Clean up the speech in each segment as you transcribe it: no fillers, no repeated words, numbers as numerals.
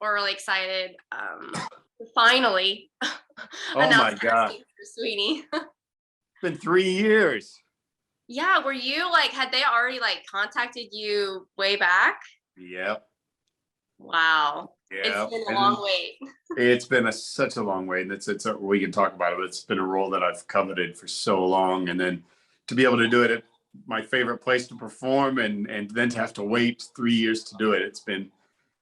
we're really excited to finally Oh my announce God. for Sweeney. It's been 3 years. Yeah, were you like, had they already like contacted you way back? Yep. Wow. Yeah. It's been a And long wait. it's been such a long way. And we can talk about it, but it's been a role that I've coveted for so long. And then to be able to do it at my favorite place to perform and then to have to wait 3 years to do it, it's been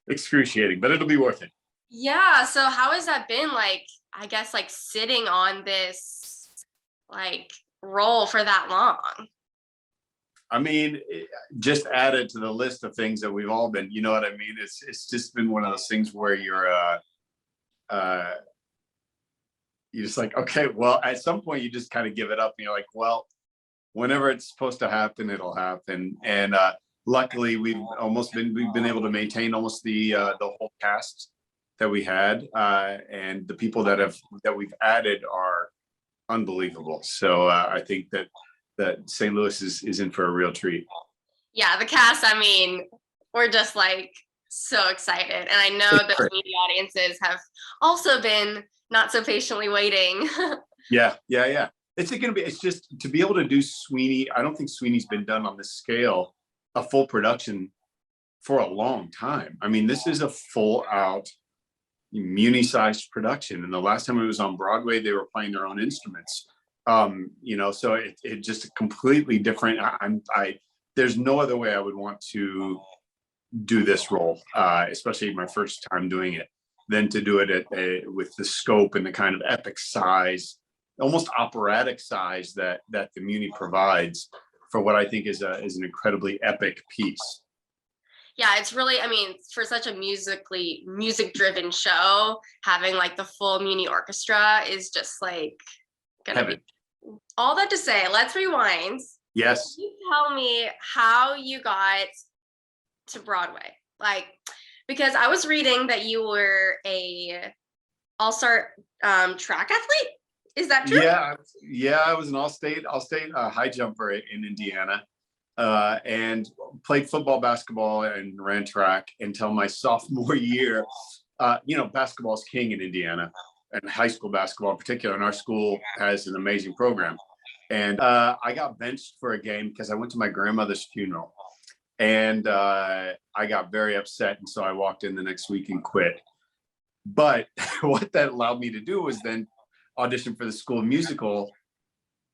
excruciating, but it'll be worth it. Yeah, so how has that been like, I guess like sitting on this like role for that long? I mean, just added to the list of things that we've all been, you know what I mean? It's just been one of those things where uh, you're just like, okay, well, at some point you just kind of give it up and you're like, well, whenever it's supposed to happen, it'll happen. And luckily we've been able to maintain almost the whole cast that we had. And the people that we've added are unbelievable. So I think that St. Louis is in for a real treat. Yeah, the cast, I mean, we're just like so excited. And I know that media audiences have also been not so patiently waiting. Yeah. It's just to be able to do Sweeney. I don't think Sweeney's been done on this scale, a full production for a long time. I mean, this is a full out Muni-sized production. And the last time it was on Broadway, they were playing their own instruments. So it just a completely different. There's no other way I would want to do this role, especially my first time doing it, than to do it with the scope and the kind of epic size, almost operatic size that the Muni provides for what I think is an incredibly epic piece. Yeah, it's really, I mean, for such a music driven show, having like the full Muni orchestra is just like gonna Heaven. be all that to say. Let's rewind. Yes. Can you tell me how you got to Broadway? Like, because I was reading that you were a all-star track athlete. Is that true? Yeah. I was an all-state high jumper in Indiana, and played football, basketball, and ran track until my sophomore year. Basketball is king in Indiana, and high school basketball in particular. And our school has an amazing program. And I got benched for a game because I went to my grandmother's funeral, and I got very upset. And so I walked in the next week and quit. But what that allowed me to do was then audition for the school musical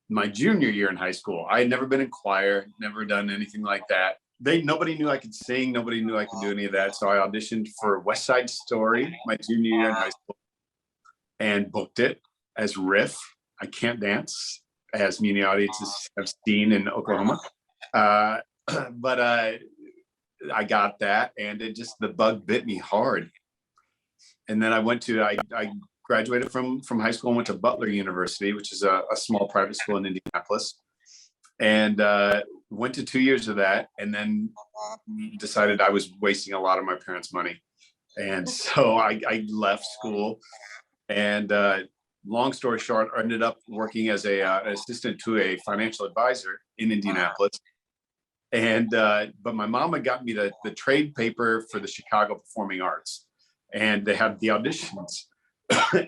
my junior year in high school. I had never been in choir, never done anything like that. Nobody knew I could sing. Nobody knew I could do any of that. So I auditioned for West Side Story my junior year in high school and booked it as Riff. I can't dance, as many audiences have seen in Oklahoma. But I got that, and the bug bit me hard. And then I graduated from high school and went to Butler University, which is a small private school in Indianapolis, and went to 2 years of that, and then decided I was wasting a lot of my parents' money. And so I left school, and long story short, I ended up working as an assistant to a financial advisor in Indianapolis. And but my mama got me the trade paper for the Chicago Performing Arts, and they had the auditions.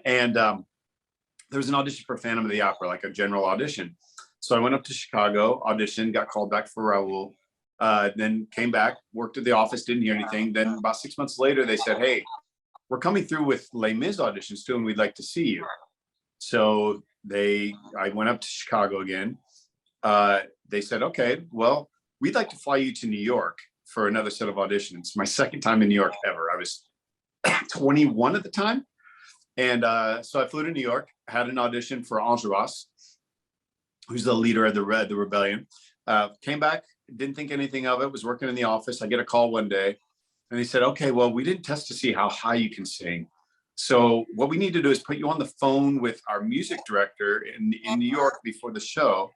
And there was an audition for Phantom of the Opera, like a general audition. So I went up to Chicago, auditioned, got called back for Raoul, then came back, worked at the office, didn't hear anything. Then about 6 months later, they said, "Hey, we're coming through with Les Mis auditions too, and we'd like to see you." So I went up to Chicago again. They said, "Okay, well, we'd like to fly you to New York for another set of auditions." My second time in New York ever. I was 21 at the time. And so I flew to New York, had an audition for Enjolras, who's the leader of the rebellion. Came back, didn't think anything of it, was working in the office. I get a call one day, and they said, "Okay, well, we didn't test to see how high you can sing. So what we need to do is put you on the phone with our music director in New York before the show.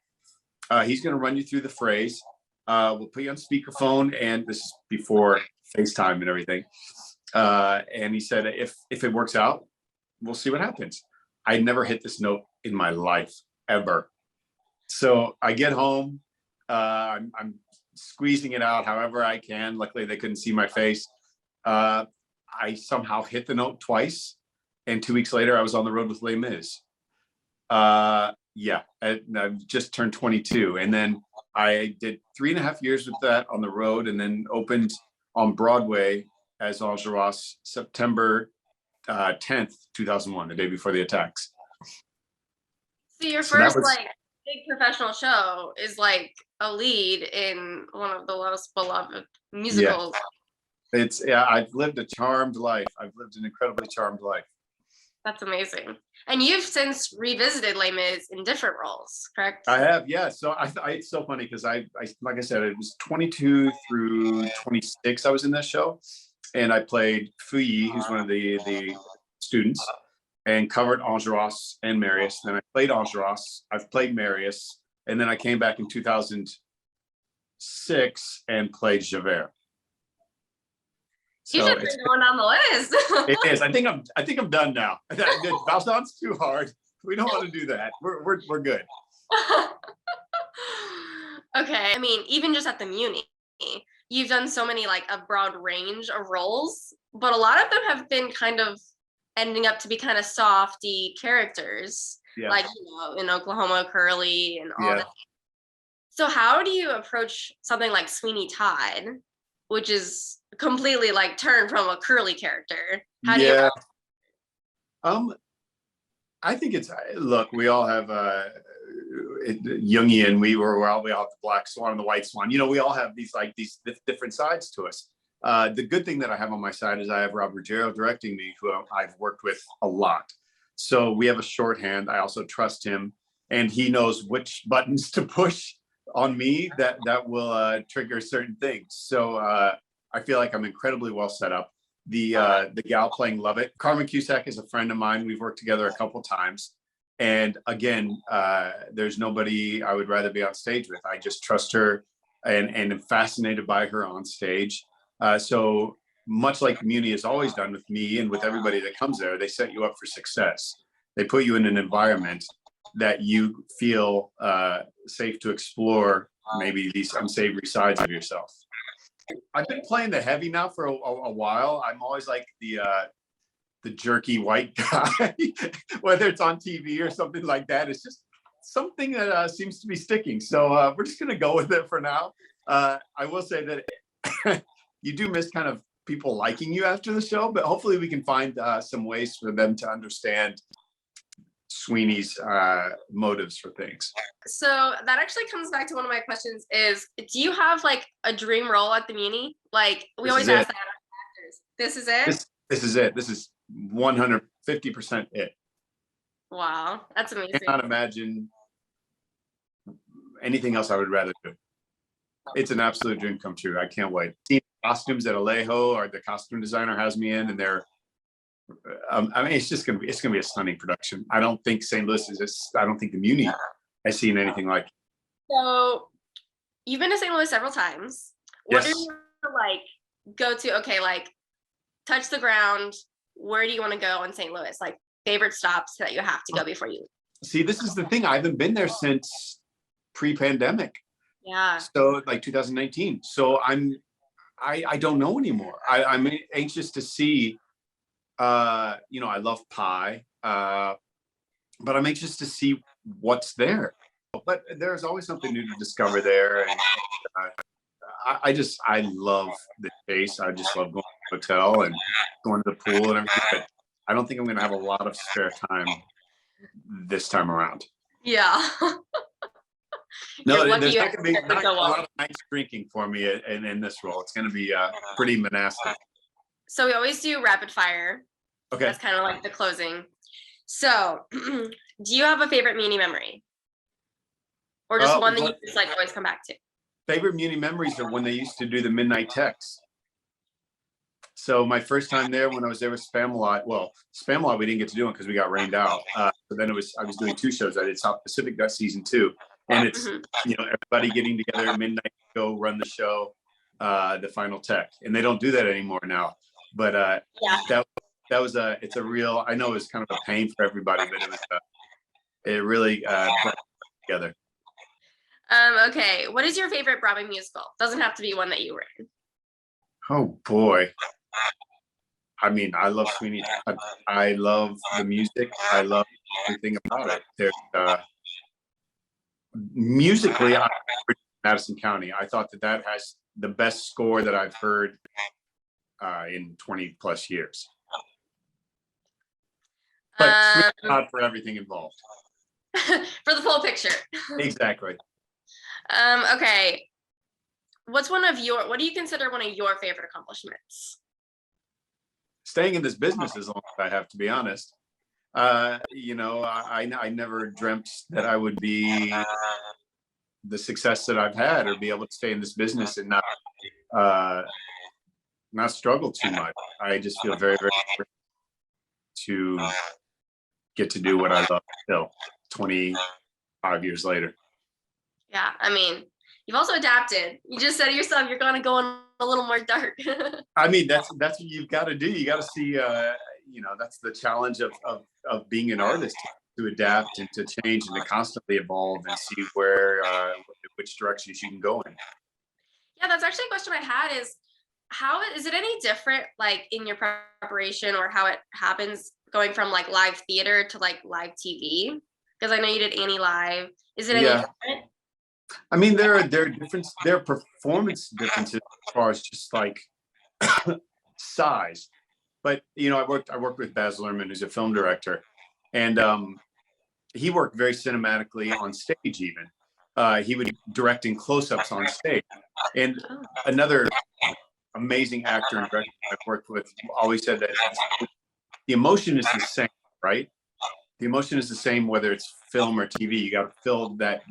He's going to run you through the phrase. We'll put you on speakerphone," and this is before FaceTime and everything. And he said, if it works out, we'll see what happens. I'd never hit this note in my life, ever. So I get home, I'm squeezing it out however I can. Luckily, they couldn't see my face. I somehow hit the note twice, and 2 weeks later I was on the road with Les Mis. Yeah, I just turned 22, and then I did 3.5 years with that on the road, and then opened on Broadway as Enjolras September 10th, 2001, the day before the attacks. So your So that first was- like big professional show is like a lead in one of the most beloved musicals. I've lived a charmed life. I've lived an incredibly charmed life. That's amazing. And you've since revisited Les Mis in different roles, correct? I have, yeah. So it's so funny because I like I said, it was 22 through 26. I was in that show, and I played Fouilly, who's one of the students, and covered Enjolras and Marius. Then I played Enjolras. I've played Marius, and then I came back in 2006 and played Javert. You So just been going down the list. it is. I think I'm done now. Valjean's too hard. We don't want to do that. We're good. Okay. I mean, even just at the Muni, you've done so many like a broad range of roles, but a lot of them have been kind of ending up to be kind of softy characters, Yeah. like in Oklahoma, Curly, and all Yeah. that. So how do you approach something like Sweeney Todd, which is completely like turned from a Curly character? How do you? I think look, we all have Jungian. We all have the black swan and the white swan. We all have these different sides to us. The good thing that I have on my side is I have Rob Ruggiero directing me, who I've worked with a lot. So we have a shorthand. I also trust him, and he knows which buttons to push on me that will trigger certain things. So I feel like I'm incredibly well set up. The gal playing Lovett, Carmen Cusack, is a friend of mine. We've worked together a couple times, and again, there's nobody I would rather be on stage with. I just trust her, and am fascinated by her on stage. So much like Muni has always done with me and with everybody that comes there, they set you up for success. They put you in an environment that you feel safe to explore maybe these unsavory sides of yourself. I've been playing the heavy now for a while. I'm always like the jerky white guy, whether it's on TV or something like that. It's just something that seems to be sticking. So we're just going to go with it for now. I will say that you do miss kind of people liking you after the show, but hopefully we can find some ways for them to understand Sweeney's motives for things. So that actually comes back to one of my questions is, do you have like a dream role at the Muni? Like we always ask that actors. This is it? This is it. This is 150% it. Wow, that's amazing. I cannot imagine anything else I would rather do. It's an absolute dream come true. I can't wait. Seeing costumes at Alejo, or the costume designer has me in, and they're I mean, it's gonna be a stunning production. I don't think St. Louis I don't think the Muni has seen anything like it. So you've been to St. Louis several times. What Yes. are your like go to? Okay, like touch the ground. Where do you want to go in St. Louis? Like favorite stops that you have to go before you. See, this is the thing. I haven't been there since pre-pandemic. Yeah. So like 2019. So I don't know anymore. I'm anxious to see. I love pie, but I'm anxious to see what's there. But there's always something new to discover there, and I love the chase. I just love going to the hotel and going to the pool and everything. But I don't think I'm going to have a lot of spare time this time around. Yeah. No, You're there's lucky not going to be to go a lot up. of nights drinking for me in this role. It's going to be pretty monastic. So we always do rapid fire. Okay. That's kind of like the closing. So, do you have a favorite Muni memory, or just one that you just like always come back to? Favorite Muni memories are when they used to do the midnight texts. So my first time there, when I was there with Spamalot, Spamalot we didn't get to do it because we got rained out. So then I was doing two shows. I did South Pacific that season 2, and it's everybody getting together at midnight to go run the show, the final tech, and they don't do that anymore now. But it's a real. I know it was kind of a pain for everybody, but it really brought it together. Okay, what is your favorite Broadway musical? Doesn't have to be one that you were in. Oh boy. I mean, I love Sweeney Todd. I love the music. I love everything about it. There's musically, Madison County. I thought that has the best score that I've heard in 20 plus years. But not for everything involved. For the full picture. Exactly. Okay. What do you consider one of your favorite accomplishments? Staying in this business as long as I have, to be honest. You know, I never dreamt that I would be the success that I've had, or be able to stay in this business and not struggle too much. I just feel very, very to get to do what I love still 25 years later. Yeah, I mean, you've also adapted. You just said to yourself, you're going to go in a little more dark. I mean, that's what you've got to do. You got to see, you know, that's the challenge of being an artist, to adapt and to change and to constantly evolve and see which directions you can go in. Yeah, that's actually a question I had, is how is it any different, like in your preparation, or how it happens going from like live theater to like live TV? Because I know you did Annie Live. Is it any different? I mean, there are performance differences as far as just like size. But you know, I worked with Baz Luhrmann, who's a film director, and he worked very cinematically on stage. Even he would be directing close-ups on stage. And another amazing actor and director I've worked with always said that the emotion is the same, right? The emotion is the same whether it's film or TV. You got to fill that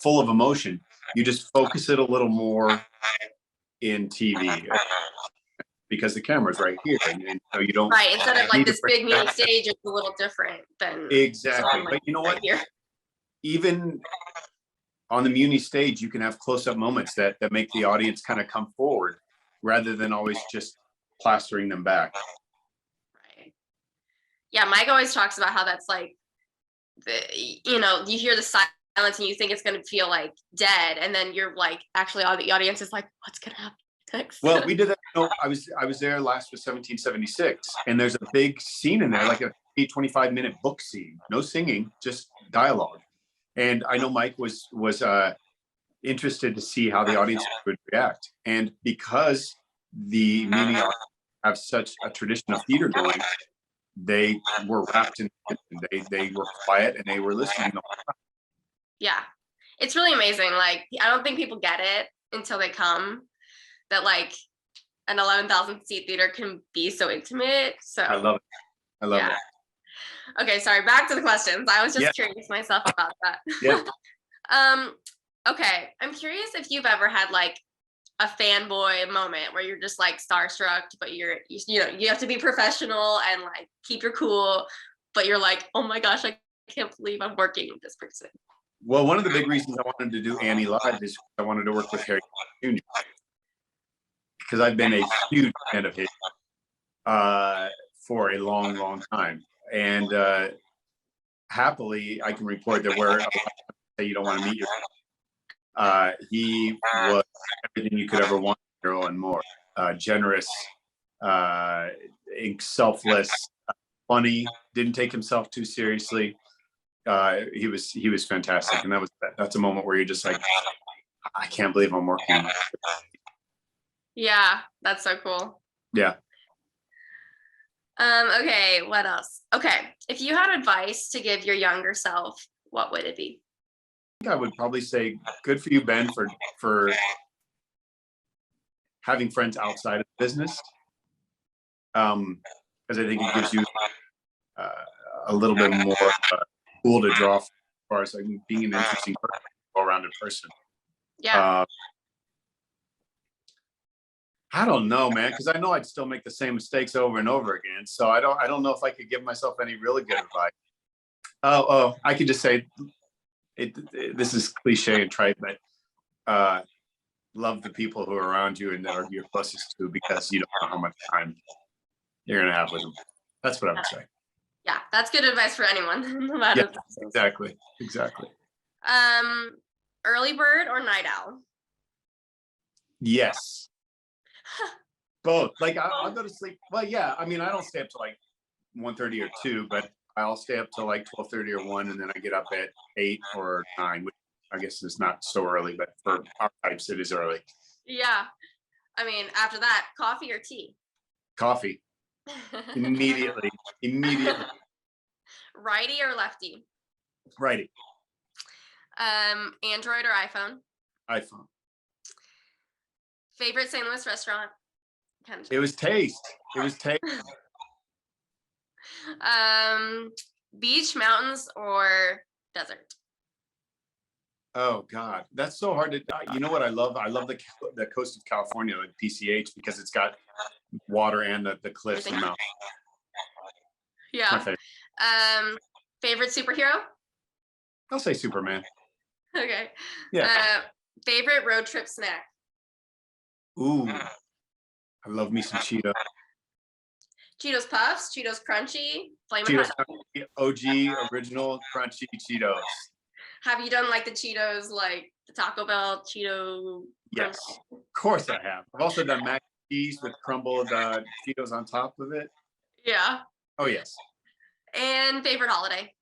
full of emotion. You just focus it a little more in TV because the camera's right here, and so you don't. Right, instead of like this big Muni stage, it's a little different than exactly. But you know what? Right, even on the Muni stage, you can have close-up moments that make the audience kind of come forward rather than always just plastering them back. Right. Yeah, Mike always talks about how that's like, you know, you hear the silence and you think it's going to feel like dead, and then you're like, actually, all the audience is like, what's going to happen next? Well, we did that. You know, I was there last with 1776, and there's a big scene in there, like a 25-minute book scene, no singing, just dialogue. And I know Mike was interested to see how the audience would react, and because the Muni have such a tradition of theater going, they were wrapped in. They were quiet and they were listening. Yeah, it's really amazing. Like, I don't think people get it until they come, that like an 11,000 seat theater can be so intimate. So I love it. I love it. Okay, sorry, back to the questions. I was just curious myself about that. Yeah. Okay, I'm curious if you've ever had like a fanboy moment where you're just like starstruck, but you know, you have to be professional and like keep your cool, but you're like, oh my gosh, I can't believe I'm working with this person. Well, one of the big reasons I wanted to do Annie Live is I wanted to work with Harry Jr. because I've been a huge fan of his for a long, long time. And happily, I can report that where you don't want to meet your he was everything you could ever want in a girl and more. Generous, selfless, funny, didn't take himself too seriously. He was fantastic, and that's a moment where you're just like, I can't believe I'm working. Yeah, that's so cool. Yeah. Okay, what else? Okay, if you had advice to give your younger self, what would it be? I think I would probably say, good for you, Ben, for having friends outside of business. Because I think it gives you a little bit more tool to draw as far as like being an interesting person, well-rounded person. Yeah. I don't know, man, because I know I'd still make the same mistakes over and over again. So I don't know if I could give myself any really good advice. I could just say this is cliche and trite, but love the people who are around you and that are you're closest to, because you don't know how much time you're gonna have with them. That's what I would say. Yeah, that's good advice for anyone. No matter exactly. Early bird or night owl? Yes. Both. Like I'll go to sleep. Well, yeah. I mean, I don't stay up to like 1:30 or 2, but I'll stay up till like 12:30 or 1, and then I get up at 8 or 9, which I guess is not so early, but for our types, it is early. Yeah. I mean, after that, coffee or tea? Coffee. Immediately. Immediately. Righty or lefty? Righty. Android or iPhone? iPhone. Favorite St. Louis restaurant? It was Taste. It was Taste. Beach, mountains, or desert? Oh God, that's so hard to. You know what I love? I love the coast of California, like PCH, because it's got water and the cliffs and mountains. My Yeah. favorite. Favorite superhero? I'll say Superman. Okay. Yeah. Favorite road trip snack? Ooh, I love me some Cheetos. Cheetos Puffs, Cheetos Crunchy, Flamin' Cheetos, Hot. OG, original, crunchy Cheetos. Have you done like the Cheetos, like the Taco Bell Cheeto? Yes, Crunch? of course I have. I've also done mac and cheese with crumbled Cheetos on top of it. Yeah. Oh yes. And favorite holiday?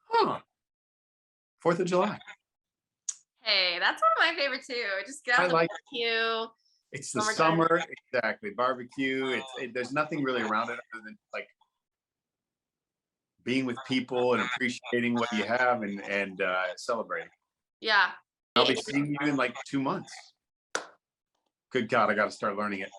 Huh. 4th of July. Hey, that's one of my favorite too. Just get I out the like. barbecue. It's the Summertime. summer, exactly. Barbecue. There's nothing really around it other than like being with people and appreciating what you have and celebrating. Yeah. I'll be seeing you in like 2 months. Good God, I got to start learning it.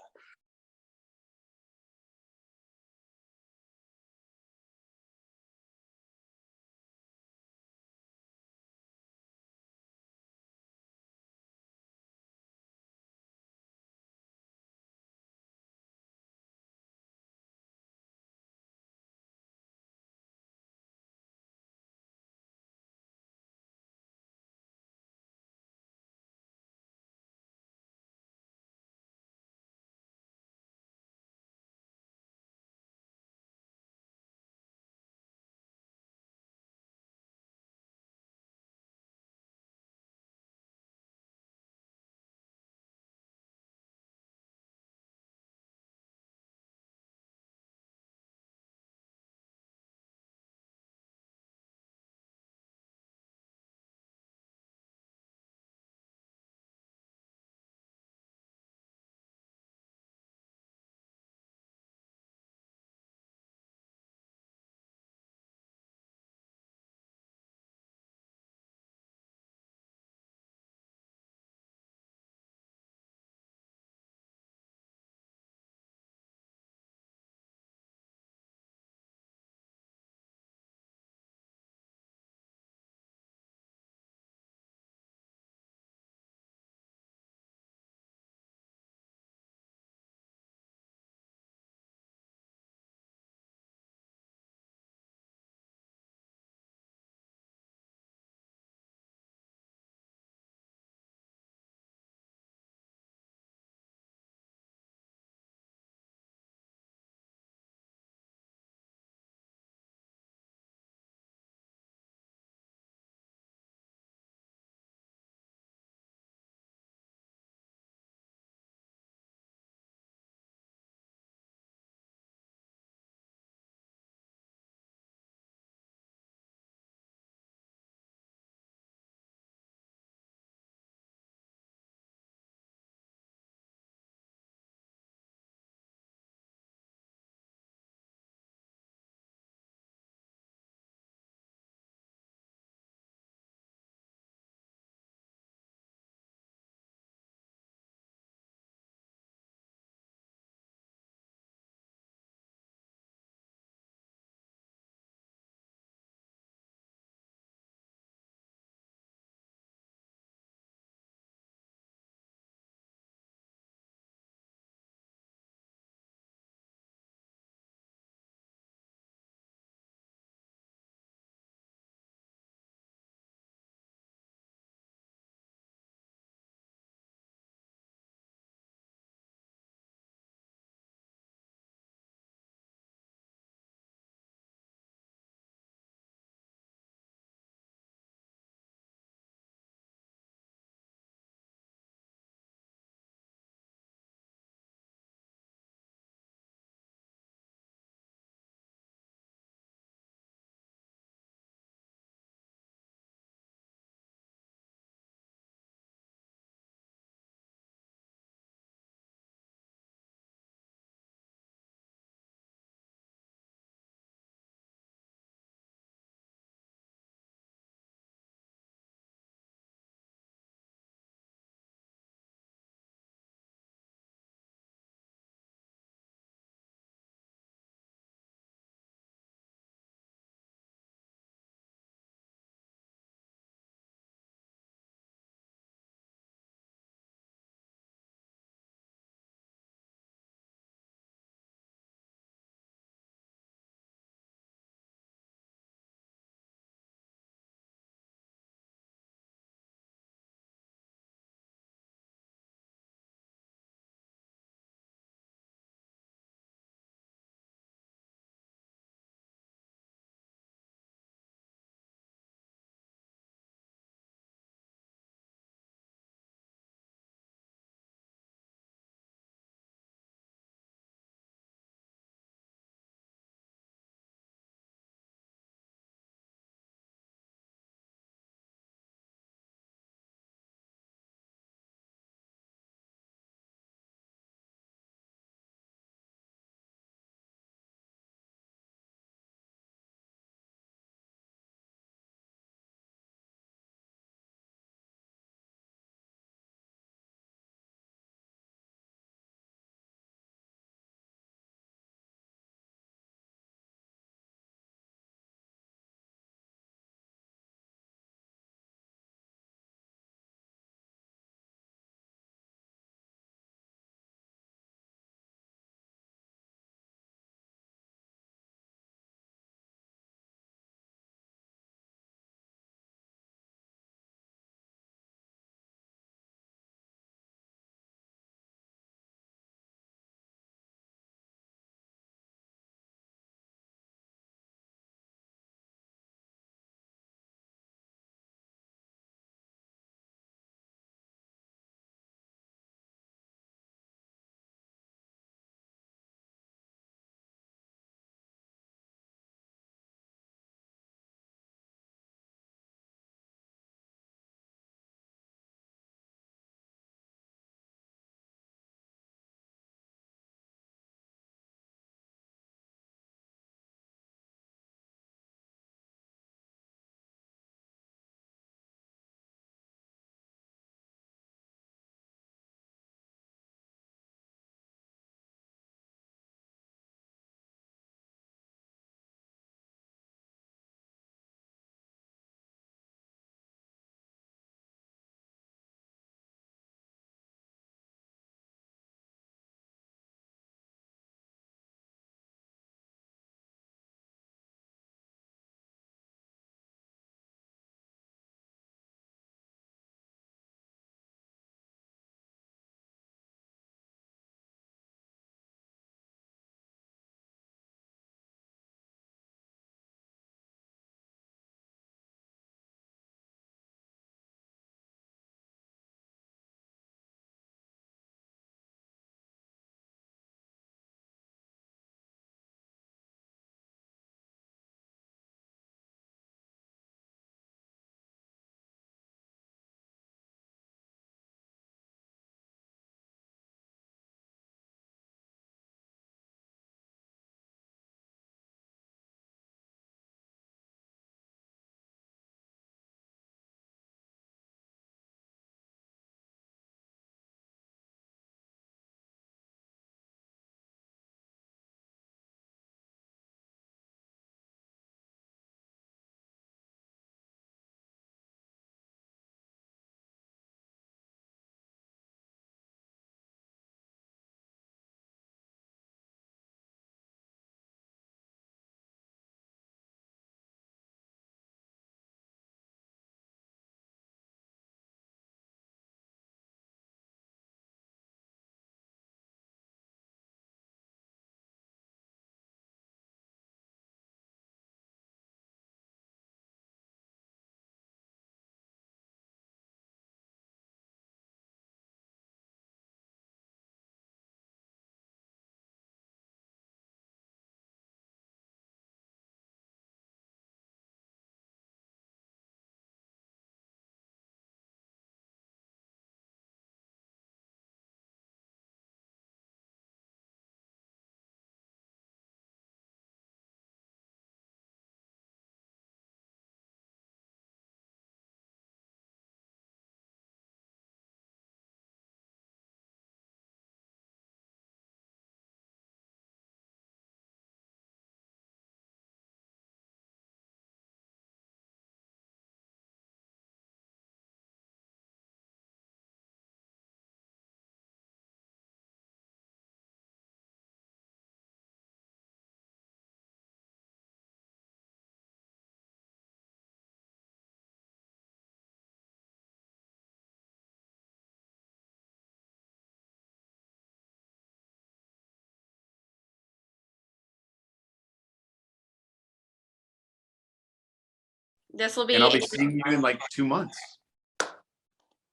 This will be. And I'll be seeing you in like 2 months.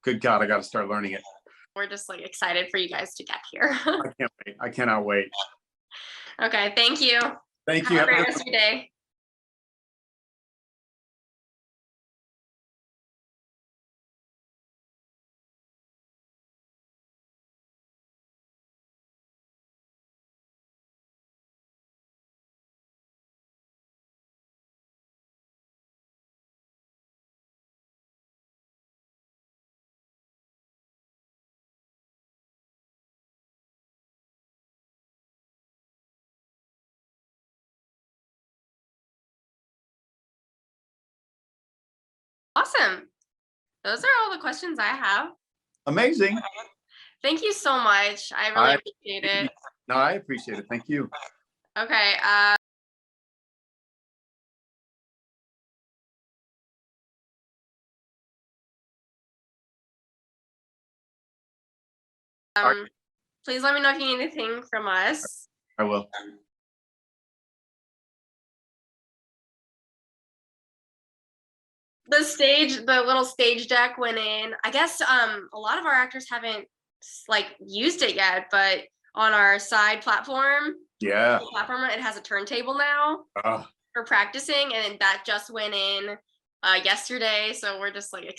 Good God, I got to start learning it. We're just like excited for you guys to get here. I can't wait. I cannot wait. Okay, thank you. Thank you. Have a great rest of your day. Awesome. Those are all the questions I have. Amazing. Thank you so much. I really appreciate it. No, I appreciate it. Thank you. Okay. Please let me know if you need anything from us. I will. The little stage deck went in. I guess a lot of our actors haven't like used it yet, but on our side platform, Yeah. it has a turntable now for practicing, and that just went in yesterday. So we're just like